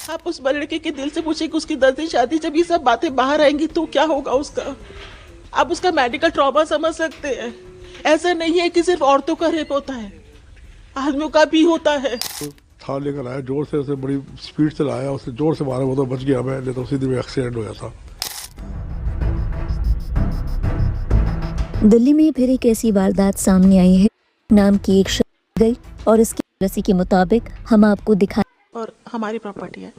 आप उस लड़के के दिल से पूछे कि उसकी 10 दिन शादी, जब ये सब बातें बाहर आएंगी तो क्या होगा उसका। आप उसका मेडिकल ट्रॉमा समझ सकते हैं। ऐसा नहीं है कि सिर्फ औरतों का रेप होता है, आदमियों का भी होता है। थार लेकर आया, जोर से उसे बड़ी स्पीड से लाया, उसे जोर से मारा, वो तो बच गया, मैं नहीं तो उसी दिन में एक्सीडेंट हो गया था। दिल्ली में फिर एक ऐसी वारदात सामने आई है। नाम की एक शख्स गई और इसकी पॉलिसी के मुताबिक हम आपको दिखा और हमारी प्रॉपर्टी है,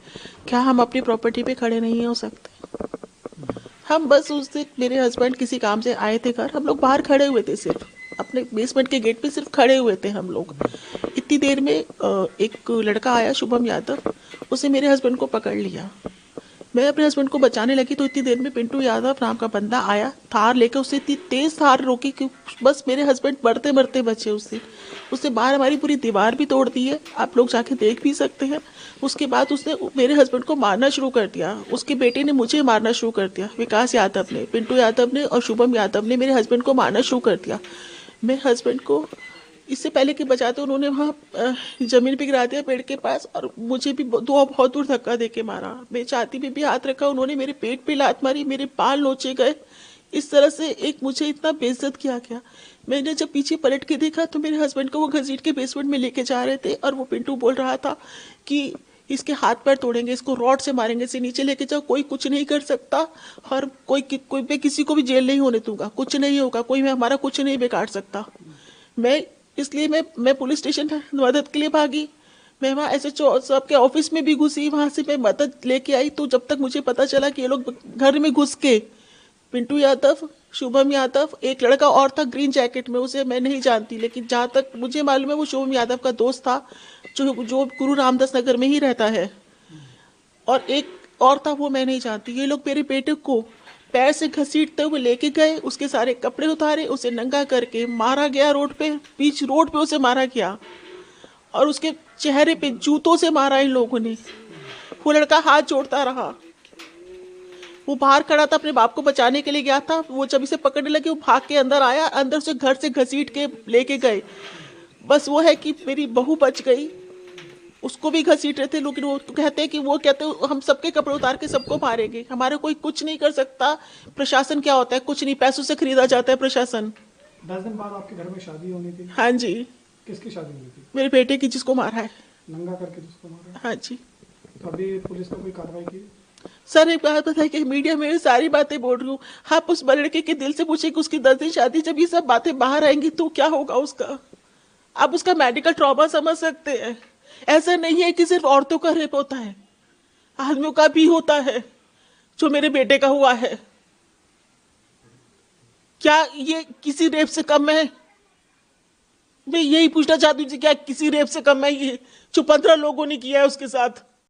क्या हम अपनी प्रॉपर्टी पे खड़े नहीं हो सकते? हम बस उस दिन मेरे हस्बैंड किसी काम से आए थे घर, हम लोग बाहर खड़े हुए थे, सिर्फ अपने बेसमेंट के गेट पे सिर्फ खड़े हुए थे हम लोग। इतनी देर में एक लड़का आया, शुभम यादव, उसे मेरे हस्बैंड को पकड़ लिया। मैं अपने हस्बैंड को बचाने लगी तो इतनी देर में पिंटू यादव नाम का बंदा आया, थार लेकर, उससे इतनी तेज थार रोकी कि बस मेरे हस्बैंड मरते मरते बचे उस दिन। उसने बाहर हमारी पूरी दीवार भी तोड़ दी है, आप लोग जाके देख भी सकते हैं। उसके बाद उसने मेरे हस्बैंड को मारना शुरू कर दिया, उसके बेटे ने मुझे मारना शुरू कर दिया, विकास यादव ने, पिंटू यादव ने और शुभम यादव ने मेरे हस्बैंड को मारना शुरू कर दिया। मेरे हस्बैंड को इससे पहले कि बचाते उन्होंने वहाँ जमीन पे गिरा दिया पेड़ के पास, और मुझे भी बहुत दूर धक्का दे के मारा। मेरी छाती पे भी हाथ रखा, उन्होंने मेरे पेट पे लात मारी, मेरे बाल नोचे गए। इस तरह से एक मुझे इतना बेइज्जत किया गया। मैंने जब पीछे पलट के देखा तो मेरे हस्बैंड को वो घसीट के बेसमेंट में लेके जा रहे थे, और वो पिंटू बोल रहा था कि इसके हाथ पैर तोड़ेंगे, इसको रॉड से मारेंगे, इसे नीचे लेके जाओ, कोई कुछ नहीं कर सकता, और कोई मैं किसी को भी जेल नहीं होने दूंगा, कुछ नहीं होगा, कोई हमारा कुछ नहीं बिगाड़ सकता। इसलिए मैं पुलिस स्टेशन मदद के लिए भागी। मैं वहाँ SHO साहब के ऑफिस में भी घुसी, वहाँ से मैं मदद लेके आई। तो जब तक मुझे पता चला कि ये लोग घर में घुस के, पिंटू यादव, शुभम यादव, एक लड़का और था ग्रीन जैकेट में, उसे मैं नहीं जानती, लेकिन जहाँ तक मुझे मालूम है वो शुभम यादव का दोस्त था, जो गुरु रामदास नगर में ही रहता है, और एक और था, वो मैं नहीं जानती। ये लोग मेरे बेटे को पैर से घसीटते हुए लेके गए, उसके सारे कपड़े उतारे, उसे नंगा करके मारा गया रोड पे, बीच रोड पे उसे मारा गया, और उसके चेहरे पे जूतों से मारा इन लोगों ने। वो लड़का हाथ जोड़ता रहा, वो बाहर खड़ा था, अपने बाप को बचाने के लिए गया था। वो जब इसे पकड़ने लगे वो भाग के अंदर आया, अंदर से घर से घसीट के लेके गए। बस वो है कि मेरी बहू बच गई, उसको भी घसीट रहे थे, लेकिन वो कहते हैं हम सबके कपड़े उतार के सबको मारेंगे, हमारा कोई कुछ नहीं कर सकता। प्रशासन क्या होता है, कुछ नहीं, पैसों से खरीदा जाता है प्रशासन। 10 दिन बाद आपके घर में शादी होनी थी? हाँ जी। किसकी शादी हुई थी? मेरे बेटे की, जिसको मारा है। नंगा करके जिसको मारा? हाँ जी। तो अभी पुलिस ने कोई कार्रवाई की? सर एक बात बताइए कि मीडिया में सारी बातें बोल रही हूँ, आप उस लड़के के दिल से पूछे कि उसकी 10 दिन शादी, जब ये सब बातें बाहर आएंगी तो क्या होगा उसका। आप उसका मेडिकल ट्रॉमा समझ सकते हैं। ऐसा नहीं है कि सिर्फ औरतों का रेप होता है, आदमियों का भी होता है, जो मेरे बेटे का हुआ है। क्या ये किसी रेप से कम है? मैं यही पूछना चाहती हूँ, क्या किसी रेप से कम है ये जो 15 लोगों ने किया है उसके साथ?